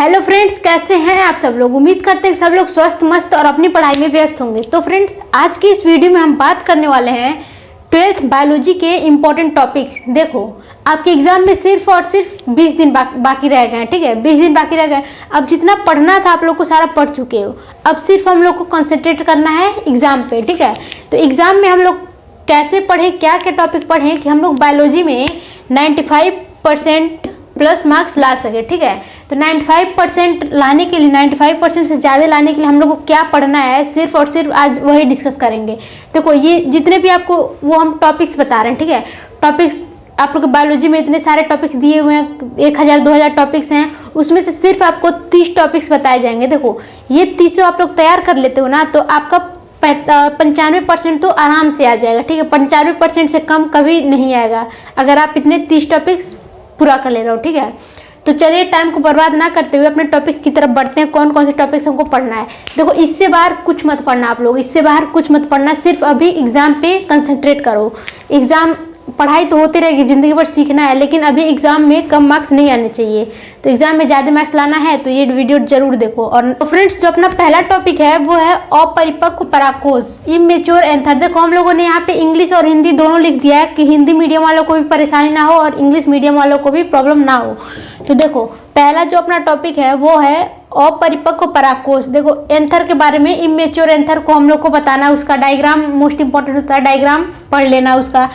Hello friends, कैसे हैं आप सब लोग। उम्मीद करते हैं कि सब लोग स्वस्थ मस्त और अपनी पढ़ाई में व्यस्त होंगे। तो फ्रेंड्स, आज की इस वीडियो में हम बात करने वाले हैं 12th बायोलॉजी के इम्पोर्टेंट टॉपिक्स। देखो, आपके एग्जाम में सिर्फ और सिर्फ 20 दिन बाकी रह गए हैं। ठीक है, 20 दिन बाकी रह गए। अब जितना पढ़ना था आप लोग को सारा पढ़ चुके हो। अब सिर्फ हम लोग को कंसंट्रेट करना है एग्जाम पे। ठीक है, तो एग्जाम में हम लोग कैसे पढ़ें, क्या क्या टॉपिक पढ़ें कि हम लोग बायोलॉजी में 95% प्लस मार्क्स ला सके। ठीक है, तो 95% लाने के लिए, 95% से ज़्यादा लाने के लिए हम लोग को क्या पढ़ना है, सिर्फ और सिर्फ आज वही डिस्कस करेंगे। देखो, ये जितने भी आपको वो हम टॉपिक्स बता रहे हैं, ठीक है, टॉपिक्स आप लोग बायोलॉजी में इतने सारे टॉपिक्स दिए हुए हैं, 1000-2000 टॉपिक्स हैं, उसमें से सिर्फ आपको 30 टॉपिक्स बताए जाएंगे। देखो, ये 30 आप लोग तैयार कर लेते हो ना, तो आपका 95% तो आराम से आ जाएगा। ठीक है, 95% से कम कभी नहीं आएगा अगर आप इतने 30 टॉपिक्स पूरा कर ले रहे हो। ठीक है, तो चलिए टाइम को बर्बाद ना करते हुए अपने टॉपिक की तरफ बढ़ते हैं। कौन कौन से टॉपिक्स हमको पढ़ना है। देखो, इससे बाहर कुछ मत पढ़ना आप लोग, इससे बाहर कुछ मत पढ़ना। सिर्फ अभी एग्जाम पे कंसंट्रेट करो। एग्जाम पढ़ाई तो होती रहेगी, ज़िंदगी भर सीखना है, लेकिन अभी एग्जाम में कम मार्क्स नहीं आने चाहिए। तो एग्जाम में ज़्यादा मार्क्स लाना है तो ये वीडियो जरूर देखो। और फ्रेंड्स, जो अपना पहला टॉपिक है वो है अपरिपक्व परागकोश, इमेच्योर एंथर। देखो, हम लोगों ने यहाँ पे इंग्लिश और हिंदी दोनों लिख दिया है कि हिंदी मीडियम वालों को भी परेशानी ना हो और इंग्लिश मीडियम वालों को भी प्रॉब्लम ना हो। तो देखो, पहला जो अपना टॉपिक है वो है अपरिपक्व परागकोश। देखो, एंथर के बारे में, इमेच्योर एंथर को हम लोग को बताना है। उसका डायग्राम मोस्ट इंपॉर्टेंट होता है, डायग्राम पढ़ लेना उसका।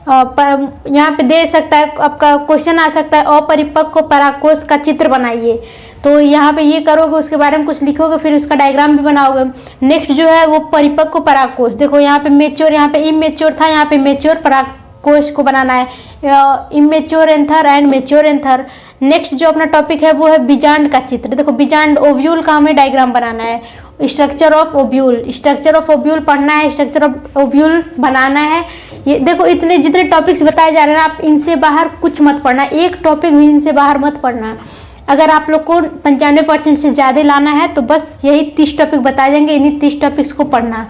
पर यहाँ पे दे सकता है, आपका क्वेश्चन आ सकता है अपरिपक्व परागकोश का चित्र बनाइए। तो यहाँ पे ये करोगे, उसके बारे में कुछ लिखोगे, फिर उसका डायग्राम भी बनाओगे। नेक्स्ट जो है वो परिपक्व परागकोश। देखो, यहाँ पे मेच्योर, यहाँ पे इमेच्योर था, यहाँ पे मेच्योर परागकोश को बनाना है। Immature anther and mature anther. Next जो अपना टॉपिक है वो है बीजांड का चित्र। देखो, बीजांड ओव्यूल का हमें डायग्राम बनाना है। Structure of ovule, structure of ovule पढ़ना है, स्ट्रक्चर ऑफ ओव्यूल बनाना है। ये देखो, इतने जितने टॉपिक्स बताए जा रहे हैं ना, आप इनसे बाहर कुछ मत पढ़ना, एक टॉपिक भी इनसे बाहर मत पढ़ना। अगर आप लोग को 95% से ज़्यादा लाना है तो बस यही 30 टॉपिक बताए जाएंगे, इन्हीं 30 टॉपिक्स को पढ़ना।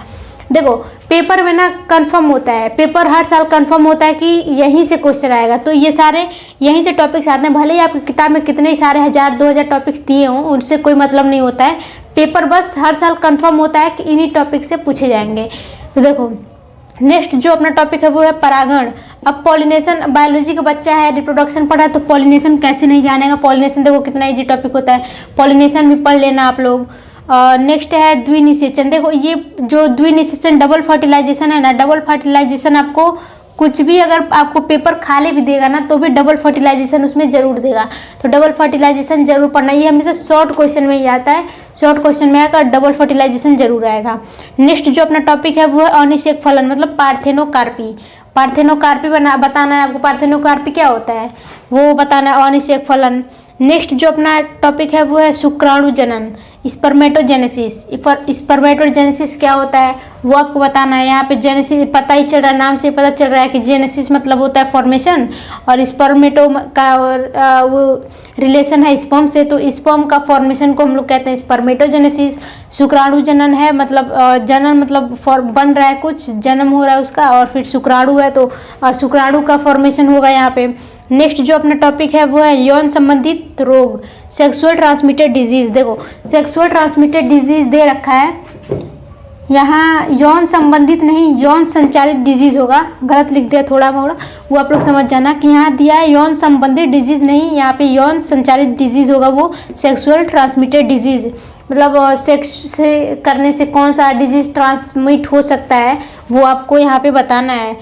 देखो, पेपर में ना कंफर्म होता है, पेपर हर साल कंफर्म होता है कि यहीं से क्वेश्चन आएगा, तो ये सारे यहीं से टॉपिक्स आते हैं। भले ही आपकी किताब में कितने सारे 1000-2000 टॉपिक्स दिए हों, उनसे कोई मतलब नहीं होता है। पेपर बस हर साल कंफर्म होता है कि इन्हीं टॉपिक से पूछे जाएंगे। तो देखो, नेक्स्ट जो अपना टॉपिक है वो है परागण। अब पॉलिनेशन, बायोलॉजी का बच्चा है, रिप्रोडक्शन पढ़ा है, तो पॉलिनेशन कैसे नहीं जानेगा। पॉलिनेशन देखो कितना इजी टॉपिक होता है, पॉलिनेशन भी पढ़ लेना आप लोग। नेक्स्ट है द्विनिषेचन। देखो, ये जो द्विनिषेचन डबल फर्टिलाइजेशन है ना, डबल फर्टिलाइजेशन आपको कुछ भी अगर आपको पेपर खाली भी देगा ना, तो भी डबल फर्टिलाइजेशन उसमें जरूर देगा। तो डबल फर्टिलाइजेशन जरूर पढ़ना। ये हमेशा शॉर्ट क्वेश्चन में ही आता है, शॉर्ट क्वेश्चन में आकर डबल फर्टिलाइजेशन जरूर आएगा। नेक्स्ट जो अपना टॉपिक है वो है अनिषेक फलन, मतलब पार्थेनोकार्पी। पार्थेनोकार्पी बताना है आपको। पार्थेनोकार्पी क्या होता है वो बताना है, अनिषेक फलन। नेक्स्ट जो अपना टॉपिक है वो है शुक्राणु जनन, स्पर्मेटोजेनेसिस। स्पर्मेटोजेनेसिस क्या होता है वो आपको बताना है। यहाँ पे जेनेसिस पता ही चल रहा है, नाम से पता चल रहा है कि जेनेसिस मतलब होता है फॉर्मेशन, और स्पर्मेटो का वो रिलेशन है स्पर्म से, तो स्पर्म का फॉर्मेशन को हम लोग कहते हैं स्पर्मेटोजेनेसिस। शुक्राणु जनन है, मतलब जनन मतलब बन रहा है, कुछ जन्म हो रहा है उसका, और फिर शुक्राणु है तो शुक्राणु का फॉर्मेशन होगा यहाँ पे। नेक्स्ट जो अपना टॉपिक है वो है यौन संबंधित रोग, सेक्सुअल ट्रांसमिटेड डिजीज। देखो, सेक्सुअल ट्रांसमिटेड डिजीज दे रखा है यहाँ, यौन संबंधित नहीं, यौन संचालित डिजीज होगा, गलत लिख दिया थोड़ा मोड़ा, वो आप लोग समझ जाना कि यहाँ दिया है यौन संबंधित डिजीज नहीं, यहाँ पे यौन संचालित डिजीज होगा, वो सेक्सुअल ट्रांसमिटेड डिजीज। मतलब सेक्स से करने से कौन सा डिजीज ट्रांसमिट हो सकता है वो आपको यहाँ पे बताना है।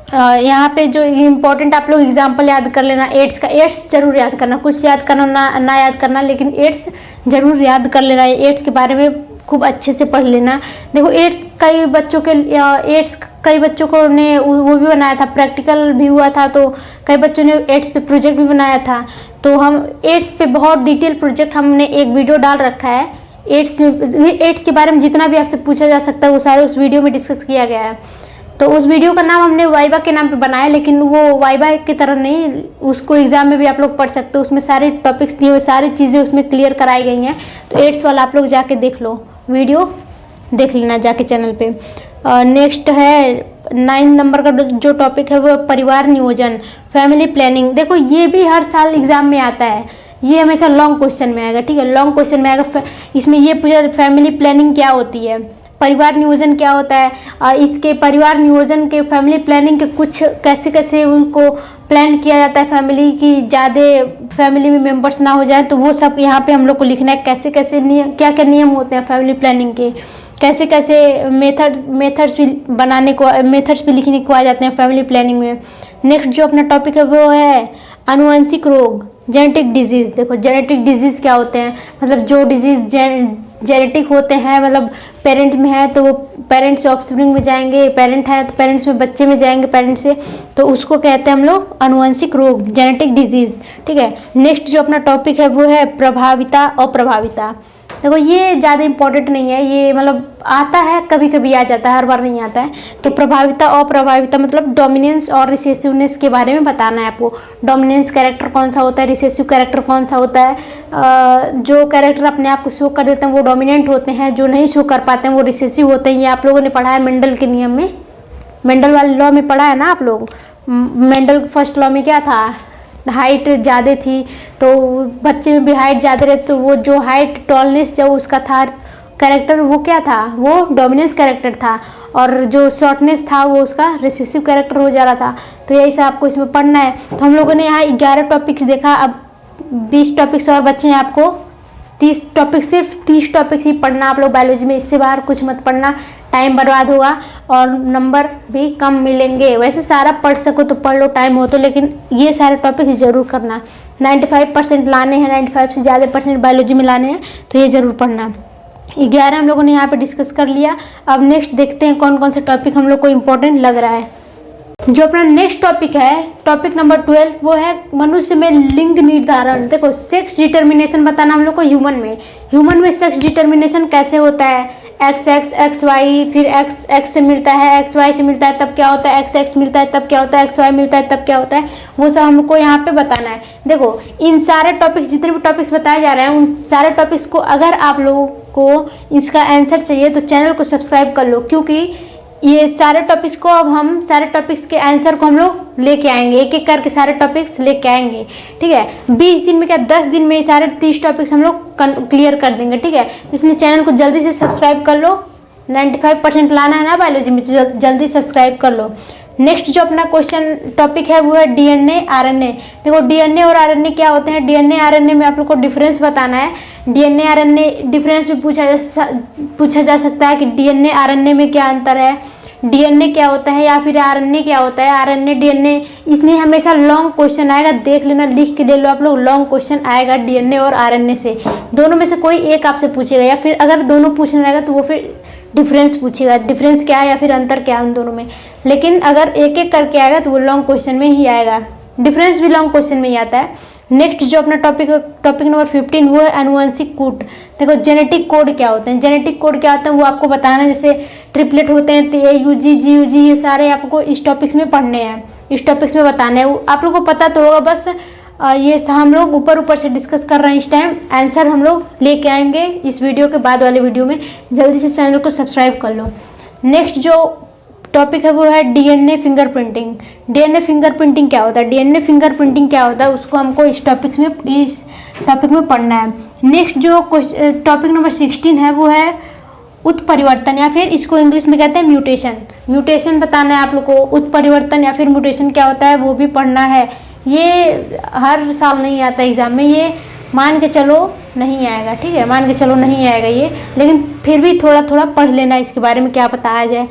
यहाँ पे जो इम्पोर्टेंट आप लोग एग्जाम्पल याद कर लेना। एड्स का, एड्स जरूर याद करना, कुछ याद करना ना याद करना, लेकिन एड्स जरूर याद कर लेना। एड्स के बारे में खूब अच्छे से पढ़ लेना। देखो, एड्स कई बच्चों को ने वो भी बनाया था, प्रैक्टिकल भी हुआ था, तो कई बच्चों ने एड्स पे प्रोजेक्ट भी बनाया था। तो हम एड्स पे बहुत डिटेल प्रोजेक्ट हमने एक वीडियो डाल रखा है। एड्स के बारे में जितना भी आपसे पूछा जा सकता है वो सारे उस वीडियो में डिस्कस किया गया है। तो उस वीडियो का नाम हमने वाइवा के नाम पे बनाया, लेकिन वो वाइवा की तरह नहीं, उसको एग्जाम में भी आप लोग पढ़ सकते हो। उसमें सारे टॉपिक्स दिए हुए, सारी चीज़ें उसमें क्लियर कराई गई हैं। तो एड्स वाला आप लोग जाके देख लो, वीडियो देख लेना जाके चैनल पे। नेक्स्ट है 9 नंबर का जो टॉपिक है वो परिवार नियोजन, फैमिली प्लानिंग। देखो, ये भी हर साल एग्जाम में आता है। ये हमेशा लॉन्ग क्वेश्चन में आएगा, ठीक है, लॉन्ग क्वेश्चन में आएगा। इसमें ये पूछा फैमिली प्लानिंग क्या होती है, परिवार नियोजन क्या होता है, इसके परिवार नियोजन के फैमिली प्लानिंग के कुछ कैसे कैसे उनको प्लान किया जाता है फैमिली की ज़्यादा फैमिली में मेंबर्स ना हो जाए, तो वो सब यहाँ पे हम लोग को लिखना है। कैसे कैसे नियम, क्या क्या नियम होते हैं फैमिली प्लानिंग के, कैसे कैसे मेथड्स भी लिखने को आ जाते हैं फैमिली प्लानिंग में। नेक्स्ट जो अपना टॉपिक है वो है आनुवंशिक रोग, जेनेटिक डिजीज़। देखो जेनेटिक डिजीज़ क्या होते हैं, मतलब जो डिजीज़ जेनेटिक होते हैं, मतलब पेरेंट्स में है तो वो पेरेंट्स से ऑफस्प्रिंग में जाएंगे, पेरेंट है तो पेरेंट्स में बच्चे में जाएंगे पेरेंट्स से, तो उसको कहते हैं हम लोग आनुवंशिक रोग, जेनेटिक डिजीज़, ठीक है। नेक्स्ट जो अपना टॉपिक है वो है प्रभाविता अप्रभाविता। देखो ये ज़्यादा इंपॉर्टेंट नहीं है, ये मतलब आता है कभी कभी आ जाता है, हर बार नहीं आता है। तो प्रभाविता अप्रभाविता मतलब डोमिनेंस और रिसेसिवनेस के बारे में बताना है आपको। डोमिनेंस कैरेक्टर कौन सा होता है, रिसेसिव कैरेक्टर कौन सा होता है। जो कैरेक्टर अपने आप को शो कर देते हैं वो डोमिनेंट होते हैं, जो नहीं शो कर पाते हैं वो रिसेसिव होते हैं। ये आप लोगों ने पढ़ा है मेंडल के नियम में, मेंडल वाले लॉ में पढ़ा है ना आप लोग। मेंडल फर्स्ट लॉ में क्या था, हाइट ज़्यादा थी तो बच्चे में भी हाइट ज़्यादा रहती, तो वो जो हाइट टॉलनेस जो उसका था कैरेक्टर वो क्या था, वो डोमिनेंस कैरेक्टर था, और जो शॉर्टनेस था वो उसका रिसेसिव कैरेक्टर हो जा रहा था। तो यही सब आपको इसमें पढ़ना है। तो हम लोगों ने यहाँ 11 टॉपिक्स देखा, अब 20 टॉपिक्स और बच्चे हैं आपको। 30 टॉपिक, सिर्फ 30 टॉपिक्स ही पढ़ना आप लोग बायोलॉजी में, इससे बाहर कुछ मत पढ़ना, टाइम बर्बाद होगा और नंबर भी कम मिलेंगे। वैसे सारा पढ़ सको तो पढ़ लो टाइम हो तो, लेकिन ये सारे टॉपिक्स ज़रूर करना। 95% लाने हैं, 95 से ज़्यादा % बायोलॉजी में लाने हैं, तो ये ज़रूर पढ़ना। 11 हम लोगों ने यहाँ पे डिस्कस कर लिया। अब नेक्स्ट देखते हैं कौन कौन से टॉपिक हम लोग को इम्पोर्टेंट लग रहा है। जो अपना नेक्स्ट टॉपिक है, टॉपिक नंबर 12, वो है मनुष्य में लिंग निर्धारण। देखो सेक्स डिटर्मिनेशन बताना हम लोग को ह्यूमन में सेक्स डिटर्मिनेशन कैसे होता है, XX XY, फिर X से मिलता है, XY से मिलता है तब क्या होता है, XX मिलता है तब क्या होता है, XY मिलता है तब क्या होता है, वो सब हमको यहाँ पे बताना है। देखो इन सारे टॉपिक्स, जितने भी टॉपिक्स बताए जा रहे हैं उन सारे टॉपिक्स को अगर आप लोगों को इसका आंसर चाहिए तो चैनल को सब्सक्राइब कर लो, क्योंकि ये सारे टॉपिक्स को अब हम सारे टॉपिक्स के आंसर को हम लोग लेके आएंगे, एक एक करके सारे टॉपिक्स लेके आएंगे, ठीक है। 20 दिन में क्या 10 दिन में ये सारे 30 टॉपिक्स हम लोग क्लियर कर देंगे, ठीक है। तो इसलिए चैनल को जल्दी से सब्सक्राइब कर लो, 95% लाना है ना बायोलॉजी में, जल्दी सब्सक्राइब कर लो। नेक्स्ट जो अपना क्वेश्चन टॉपिक है वो है DNA RNA। देखो DNA और RNA क्या होते हैं, DNA RNA में आप लोग को डिफरेंस बताना है। DNA RNA डिफरेंस भी पूछा जा सकता है कि DNA RNA में क्या अंतर है, DNA क्या होता है या फिर RNA क्या होता है, RNA DNA, इसमें हमेशा लॉन्ग क्वेश्चन आएगा, देख लेना, लिख के ले लो आप लोग, लॉन्ग क्वेश्चन आएगा DNA और RNA से। दोनों में से कोई एक आपसे पूछेगा, या फिर अगर दोनों पूछना रहेगा तो वो फिर डिफरेंस पूछेगा, डिफरेंस क्या है या फिर अंतर क्या है उन दोनों में। लेकिन अगर एक एक करके आएगा तो वो लॉन्ग क्वेश्चन में ही आएगा, डिफरेंस भी लॉन्ग क्वेश्चन में ही आता है। नेक्स्ट जो अपना टॉपिक नंबर 15 वो है आनुवंशिक कोड। देखो जेनेटिक कोड क्या होते हैं, जेनेटिक कोड क्या होते हैं वो आपको बताना है। जैसे ट्रिपलेट होते हैं तो AUG GUG, ये सारे आपको इस टॉपिक्स में पढ़ने हैं, इस टॉपिक्स में बताने हैं। आप लोगों को पता तो होगा, बस ये हम लोग ऊपर से डिस्कस कर रहे हैं इस टाइम, आंसर हम लोग लेके आएंगे इस वीडियो के बाद वाले वीडियो में। जल्दी से चैनल को सब्सक्राइब कर लो। नेक्स्ट जो टॉपिक है वो है DNA फिंगरप्रिंटिंग। DNA फिंगरप्रिंटिंग क्या होता है, DNA फिंगरप्रिंटिंग क्या होता है उसको हमको इस टॉपिक में पढ़ना है। नेक्स्ट जो टॉपिक नंबर 16 है वो है उत्परिवर्तन, या फिर इसको इंग्लिश में कहते हैं म्यूटेशन। म्यूटेशन बताना है आप लोग को, उत्परिवर्तन या फिर म्यूटेशन क्या होता है वो भी पढ़ना है। ये हर साल नहीं आता एग्जाम में, ये मान के चलो नहीं आएगा, ठीक है, मान के चलो नहीं आएगा ये, लेकिन फिर भी थोड़ा थोड़ा पढ़ लेना इसके बारे में, क्या पता आ जाए।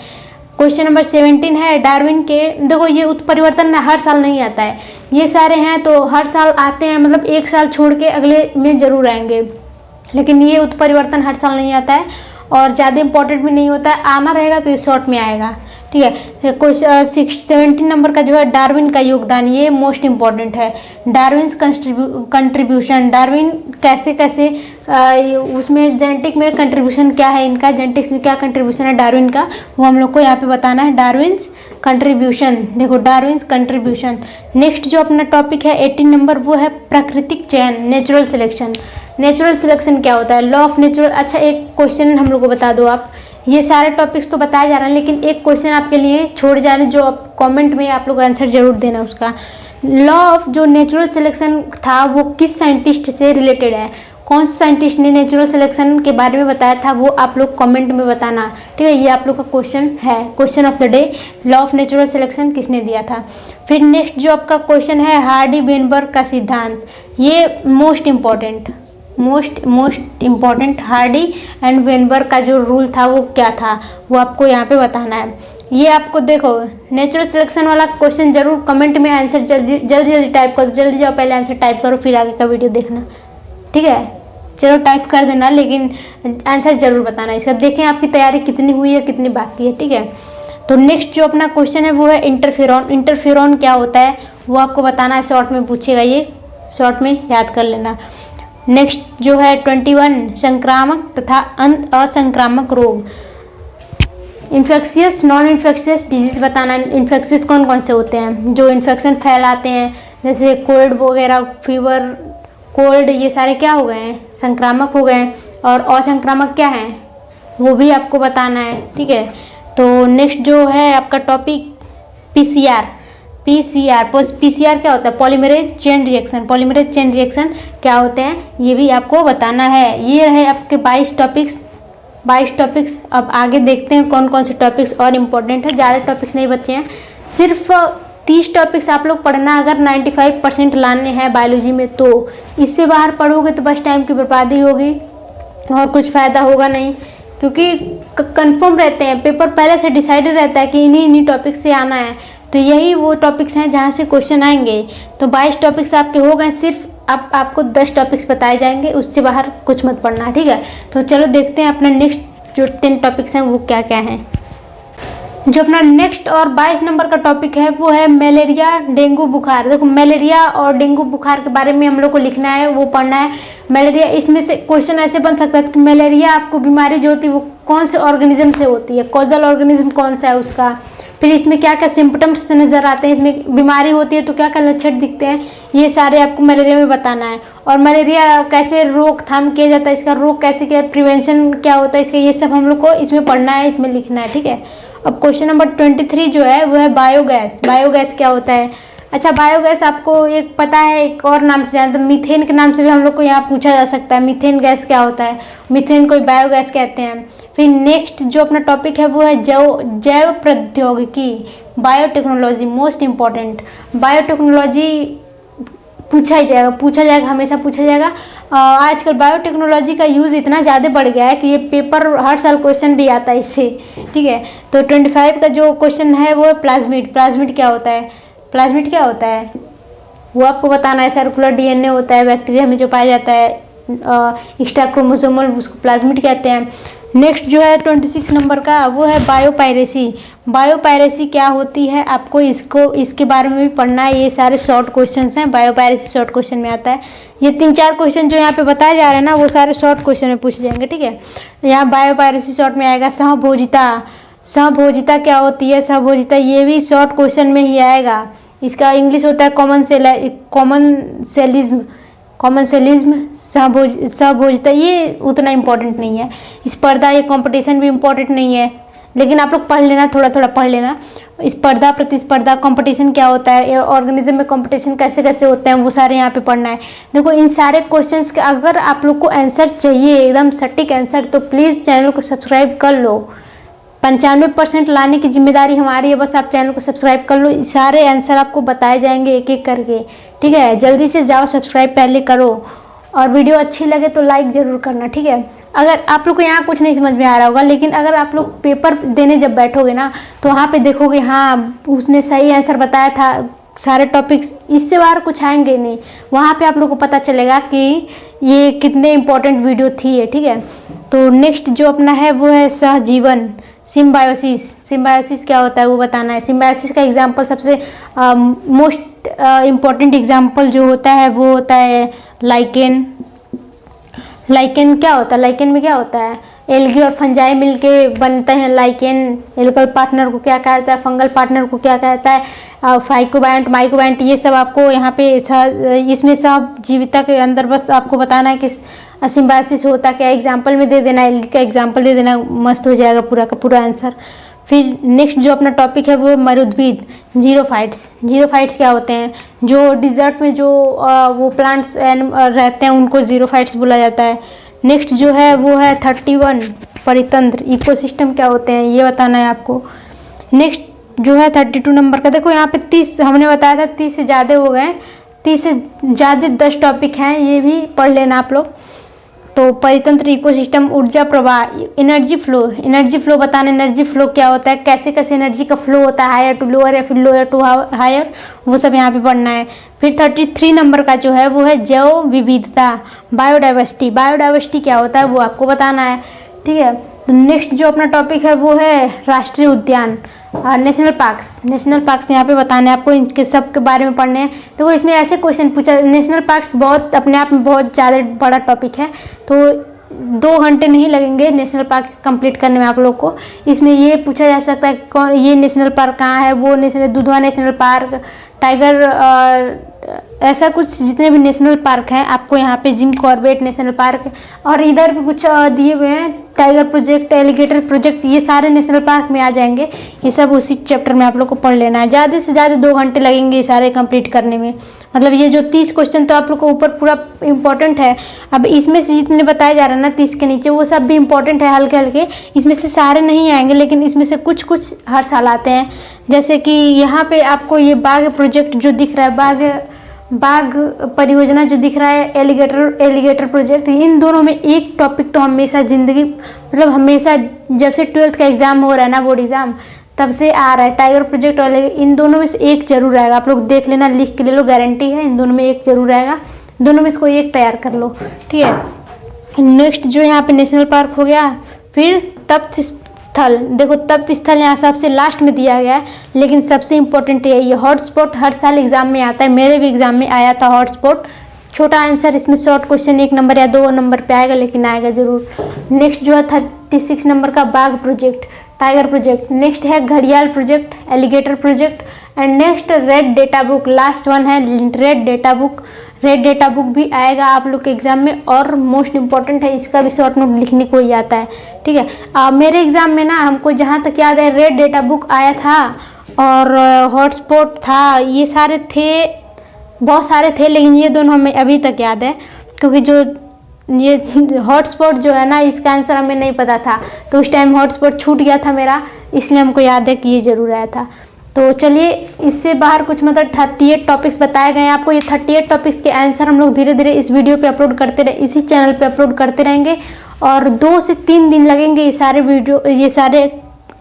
क्वेश्चन नंबर 17 है डार्विन के। देखो ये उत्परिवर्तन हर साल नहीं आता है, ये सारे हैं तो हर साल आते हैं, मतलब एक साल छोड़ के अगले में ज़रूर आएंगे, लेकिन ये उत्परिवर्तन हर साल नहीं आता है और ज़्यादा इंपॉर्टेंट भी नहीं होता है। आना रहेगा तो ये शॉर्ट में आएगा, ठीक है। क्वेश्चन 17 नंबर का जो है डार्विन का योगदान, ये मोस्ट इम्पॉर्टेंट है। डार्विन्स कंट्रीब्यूशन, डार्विन कैसे कैसे उसमें जेनेटिक में कंट्रीब्यूशन क्या है इनका, जेनेटिक्स में क्या कंट्रीब्यूशन है डार्विन का, वो हम लोग को यहाँ पे बताना है। डार्विन्स कंट्रीब्यूशन, देखो डार्विन्स कंट्रीब्यूशन। नेक्स्ट जो अपना टॉपिक है 18 नंबर वो है प्राकृतिक चयन, नेचुरल सिलेक्शन। नेचुरल सिलेक्शन क्या होता है, लॉ ऑफ नेचुरल। अच्छा एक क्वेश्चन हम लोग को बता दो आप, ये सारे टॉपिक्स तो बताए जा रहे हैं लेकिन एक क्वेश्चन आपके लिए छोड़ जा रहे हैं जो आप कमेंट में आप लोग आंसर जरूर देना उसका। लॉ ऑफ जो नेचुरल सिलेक्शन था वो किस साइंटिस्ट से रिलेटेड है, कौन से साइंटिस्ट ने नेचुरल सिलेक्शन के बारे में बताया था, वो आप लोग कमेंट में बताना, ठीक है। ये आप लोग का क्वेश्चन है, question of the day, law of natural selection किसने दिया था। फिर नेक्स्ट जो आपका क्वेश्चन है हार्डी वेनबर्ग का सिद्धांत, ये most important Hardy and Weinberg का जो रूल था वो क्या था, वो आपको यहाँ पे बताना है। ये आपको देखो नेचुरल सिलेक्शन वाला क्वेश्चन जरूर कमेंट में आंसर जल्दी टाइप करो, जल्दी जाओ पहले आंसर टाइप करो फिर आगे का वीडियो देखना, ठीक है। चलो टाइप कर देना लेकिन आंसर जरूर बताना इसका, देखें आपकी तैयारी कितनी हुई है कितनी बाकी है, ठीक है। तो नेक्स्ट जो अपना क्वेश्चन है वो है इंटरफेरॉन। इंटरफेरॉन क्या होता है वो आपको बताना है, शॉर्ट में पूछेगा, ये शॉर्ट में याद कर लेना। नेक्स्ट जो है 21 संक्रामक तथा असंक्रामक रोग, इन्फेक्शियस नॉन इन्फेक्शियस डिजीज़ बताना। इन्फेक्शियस कौन कौन से होते हैं जो इन्फेक्शन फैलाते हैं, जैसे कोल्ड वगैरह, फीवर, कोल्ड, ये सारे क्या हो गए हैं, संक्रामक हो गए हैं। और असंक्रामक क्या है वो भी आपको बताना है, ठीक है। तो नेक्स्ट जो है आपका टॉपिक पीसीआर क्या होता है, polymerase chain reaction. Polymerase chain reaction क्या होते हैं ये भी आपको बताना है। ये रहे आपके 22 टॉपिक्स। अब आगे देखते हैं कौन कौन से टॉपिक्स और इम्पोर्टेंट है। ज़्यादा टॉपिक्स नहीं बचे हैं, सिर्फ 30 टॉपिक्स आप लोग पढ़ना अगर 95% लाने हैं बायोलॉजी में, तो इससे बाहर पढ़ोगे तो बस टाइम की बर्बादी होगी और कुछ फ़ायदा होगा नहीं, क्योंकि कंफर्म रहते हैं, पेपर पहले से डिसाइडेड रहता है कि इन्हीं टॉपिक्स से आना है, तो यही वो टॉपिक्स हैं जहाँ से क्वेश्चन आएंगे। तो 22 टॉपिक्स आपके हो गए, सिर्फ अब आपको 10 टॉपिक्स बताए जाएंगे, उससे बाहर कुछ मत पढ़ना, ठीक है। तो चलो देखते हैं अपना नेक्स्ट जो 10 टॉपिक्स हैं वो क्या क्या हैं। जो अपना नेक्स्ट और 22 नंबर का टॉपिक है वो है मलेरिया डेंगू बुखार। देखो मलेरिया और डेंगू बुखार के बारे में हम लोग को लिखना है, वो पढ़ना है। मलेरिया, इसमें से क्वेश्चन ऐसे बन सकता है कि मलेरिया आपको बीमारी जो होती है वो कौन से ऑर्गेनिज्म से होती है, कॉजल ऑर्गेनिज्म कौन सा है उसका, फिर इसमें क्या क्या सिम्टम्स नज़र आते हैं, इसमें बीमारी होती है तो क्या क्या लक्षण दिखते हैं, ये सारे आपको मलेरिया में बताना है। और मलेरिया कैसे रोकथाम किया जाता है, इसका रोग कैसे किया, प्रिवेंशन क्या होता है इसका, ये सब हम लोग को इसमें पढ़ना है, इसमें लिखना है, ठीक है। अब क्वेश्चन नंबर 23 जो है वो है बायोगैस। बायोगैस क्या होता है, अच्छा बायोगैस आपको एक पता है, एक और नाम से जानते हैं, मीथेन के नाम से भी हम लोग को यहाँ पूछा जा सकता है, मीथेन गैस क्या होता है, मीथेन को बायोगैस कहते हैं। फिर नेक्स्ट जो अपना टॉपिक है वो है जैव प्रौद्योगिकी, बायोटेक्नोलॉजी, मोस्ट इम्पॉर्टेंट। बायोटेक्नोलॉजी पूछा जाएगा, हमेशा पूछा जाएगा। आजकल बायोटेक्नोलॉजी का यूज़ इतना ज़्यादा बढ़ गया है कि ये पेपर हर साल क्वेश्चन भी आता है इससे, ठीक है। तो 25 का जो क्वेश्चन है वो है प्लाज्मिड। प्लाज्मिड क्या होता है, प्लाज्मिड क्या होता है वो आपको बताना है। सर्कुलर डीएनए होता है बैक्टीरिया में जो पाया जाता है, एक्स्ट्रा क्रोमोसोमल, उसको प्लाज्मिड कहते हैं। नेक्स्ट जो है 26 नंबर का वो है बायोपायरेसी। बायोपायरेसी क्या होती है आपको इसके बारे में भी पढ़ना है, ये सारे शॉर्ट क्वेश्चंस हैं, बायोपायरेसी शॉर्ट क्वेश्चन में आता है। ये 3-4 क्वेश्चन जो यहाँ पे बताए जा रहे हैं ना वो सारे शॉर्ट क्वेश्चन में पूछे जाएंगे, ठीक है। यहाँ बायोपायरेसी शॉर्ट में आएगा। सहभोजिता क्या होती है, सहभोजिता ये भी शॉर्ट क्वेश्चन में ही आएगा। इसका इंग्लिश होता है कॉमनसेलिज्म। सहभोजिता ये उतना इम्पोर्टेंट नहीं है। स्पर्धा, ये कंपटीशन भी इम्पोर्टेंट नहीं है, लेकिन आप लोग पढ़ लेना, थोड़ा थोड़ा पढ़ लेना। स्पर्धा, प्रतिस्पर्धा, कंपटीशन क्या होता है, ऑर्गेनिज्म में कंपटीशन कैसे कैसे होते हैं, वो सारे यहाँ पे पढ़ना है। देखो इन सारे क्वेश्चंस के अगर आप लोग को आंसर चाहिए, एकदम सटीक आंसर, तो प्लीज़ चैनल को सब्सक्राइब कर लो। 95% लाने की जिम्मेदारी हमारी है, बस आप चैनल को सब्सक्राइब कर लो, सारे आंसर आपको बताए जाएंगे एक एक करके, ठीक है। जल्दी से जाओ, सब्सक्राइब पहले करो, और वीडियो अच्छी लगे तो लाइक ज़रूर करना, ठीक है। अगर आप लोग को यहाँ कुछ नहीं समझ में आ रहा होगा, लेकिन अगर आप लोग पेपर देने जब बैठोगे ना तो वहाँ पे देखोगे हाँ उसने सही आंसर बताया था, सारे टॉपिक्स, इससे बाहर कुछ आएंगे नहीं, वहाँ पे आप लोग को पता चलेगा कि ये कितने इम्पोर्टेंट वीडियो थी है, ठीक है। तो नेक्स्ट जो अपना है वो है सहजीवन, सिम्बायोसिस। सिम्बायोसिस क्या होता है वो बताना है। सिम्बायोसिस का एग्जाम्पल सबसे मोस्ट इम्पॉर्टेंट एग्जाम्पल जो होता है वो होता है लाइकेन। लाइकेन क्या होता है, लाइकेन में क्या होता है, एल्गी और फंजाई मिलके बनते हैं लाइकेन। एल्गल पार्टनर को क्या कहता है, फंगल पार्टनर को क्या कहता है, फाइकोबायंट, माइकोबायंट, ये सब आपको यहाँ पे इसमें सब जीविता के अंदर बस आपको बताना है कि सिम्बायोसिस होता क्या, एग्जाम्पल में दे देना, एल्गी का एग्जाम्पल दे देना, मस्त हो जाएगा पूरा का पूरा आंसर। फिर नेक्स्ट जो अपना टॉपिक है वो है मरुद्भिद, जीरोफाइट्स। जीरोफाइट्स क्या होते हैं? जो डिजर्ट में जो वो प्लांट्स रहते हैं उनको जीरोफाइट्स बोला जाता है। नेक्स्ट जो है वो है 31 परितंत्र, इकोसिस्टम क्या होते हैं ये बताना है आपको। नेक्स्ट जो है 32 नंबर का, देखो यहाँ पे 30 हमने बताया था, 30 से ज़्यादा हो गए, 30 से ज़्यादा 10 टॉपिक हैं, ये भी पढ़ लेना आप लोग। तो परितंत्र, इकोसिस्टम, ऊर्जा प्रवाह, एनर्जी फ्लो बताना, एनर्जी फ्लो क्या होता है, कैसे कैसे एनर्जी का फ्लो होता है, हायर टू लोअर या फिर लोअर टू हायर, वो सब यहाँ पे पढ़ना है। फिर 33 नंबर का जो है वो है जैव विविधता, बायोडाइवर्सिटी। बायोडाइवर्सिटी क्या होता है वो आपको बताना है, ठीक है। तो नेक्स्ट जो अपना टॉपिक है वो है राष्ट्रीय उद्यान, नेशनल पार्क्स यहाँ पे बताने हैं आपको, इनके सब के बारे में पढ़ने हैं। तो इसमें ऐसे क्वेश्चन पूछा, नेशनल पार्क्स बहुत अपने आप में बहुत ज़्यादा बड़ा टॉपिक है, तो 2 घंटे नहीं लगेंगे नेशनल पार्क कंप्लीट करने में आप लोग को। इसमें ये पूछा जा सकता है कौन ये नेशनल पार्क कहाँ है, वो दुधवा नेशनल पार्क, टाइगर, ऐसा कुछ जितने भी नेशनल पार्क हैं आपको यहाँ पे, जिम कॉर्बेट नेशनल पार्क, और इधर भी कुछ दिए हुए हैं, टाइगर प्रोजेक्ट, एलिगेटर प्रोजेक्ट, ये सारे नेशनल पार्क में आ जाएंगे। ये सब उसी चैप्टर में आप लोग को पढ़ लेना है। ज़्यादा से ज़्यादा 2 घंटे लगेंगे ये सारे कंप्लीट करने में। मतलब ये जो 30 क्वेश्चन तो आप लोग को ऊपर पूरा इंपॉर्टेंट है। अब इसमें से जितने बताए जा रहे हैं ना 30 के नीचे, वो सब भी इंपॉर्टेंट है, हल्के हल्के। इसमें से सारे नहीं आएंगे, लेकिन इसमें से कुछ कुछ हर साल आते हैं। जैसे कि यहाँ पे आपको ये बाघ प्रोजेक्ट जो दिख रहा है, बाघ परियोजना जो दिख रहा है, एलिगेटर प्रोजेक्ट, इन दोनों में एक टॉपिक तो हमेशा ज़िंदगी, मतलब हमेशा जब से 12th का एग्ज़ाम हो रहा है ना, बोर्ड एग्ज़ाम, तब से आ रहा है। टाइगर प्रोजेक्ट और इन दोनों में से एक जरूर रहेगा, आप लोग देख लेना, लिख के ले लो, गारंटी है इन दोनों में एक जरूर रहेगा। दोनों में से कोई एक तैयार कर लो, ठीक है। नेक्स्ट जो यहाँ पे नेशनल पार्क हो गया। फिर तप्त स्थल, देखो तप्त स्थल यहाँ सबसे लास्ट में दिया गया है, लेकिन सबसे इम्पोर्टेंट है ये हॉटस्पॉट। हर साल एग्जाम में आता है, मेरे भी एग्जाम में आया था हॉटस्पॉट। छोटा आंसर, इसमें शॉर्ट क्वेश्चन 1 नंबर या 2 नंबर पे आएगा, लेकिन आएगा जरूर। नेक्स्ट जो है 36 नंबर का बाघ प्रोजेक्ट, टाइगर प्रोजेक्ट। नेक्स्ट है घड़ियाल project, alligator project. And next red data book, last one है red data book. Red data book भी आएगा आप लोग के एग्जाम में, और मोस्ट इम्पॉर्टेंट है, इसका भी शॉर्ट नोट लिखने को ही आता है, ठीक है। मेरे एग्जाम में ना, हमको जहाँ तक याद है, रेड डेटा बुक आया था और हॉटस्पॉट था, ये सारे थे, बहुत सारे थे, लेकिन ये दोनों हमें अभी तक याद है, क्योंकि जो ये हॉटस्पॉट जो है ना, इसका आंसर हमें नहीं पता था, तो उस टाइम हॉटस्पॉट छूट गया था मेरा, इसलिए हमको याद है कि ये ज़रूर आया था। तो चलिए, इससे बाहर कुछ मतलब 38 टॉपिक्स बताए गए हैं आपको। ये 38 टॉपिक्स के आंसर हम लोग धीरे धीरे इस वीडियो पे अपलोड करते रहे, इसी चैनल पे अपलोड करते रहेंगे, और 2 से 3 दिन लगेंगे ये सारे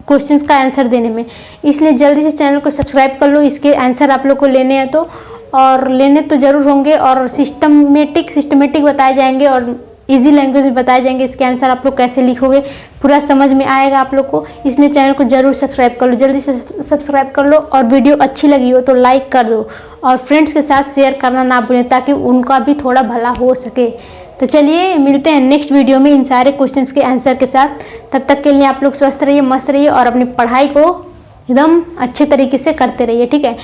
क्वेश्चंस का आंसर देने में। इसलिए जल्दी से चैनल को सब्सक्राइब कर लो, इसके आंसर आप लोग को लेने हैं तो, और लेने तो ज़रूर होंगे, और सिस्टमेटिक बताए जाएंगे, और इजी लैंग्वेज में बताए जाएंगे। इसके आंसर आप लोग कैसे लिखोगे पूरा समझ में आएगा आप लोग को, इसलिए चैनल को जरूर सब्सक्राइब कर लो, जल्दी से सब्सक्राइब कर लो। और वीडियो अच्छी लगी हो तो लाइक कर दो, और फ्रेंड्स के साथ शेयर करना ना भूलें, ताकि उनका भी थोड़ा भला हो सके। तो चलिए, मिलते हैं नेक्स्ट वीडियो में इन सारे क्वेश्चंस के आंसर के साथ। तब तक के लिए आप लोग स्वस्थ रहिए, मस्त रहिए, और अपनी पढ़ाई को एकदम अच्छे तरीके से करते रहिए, ठीक है।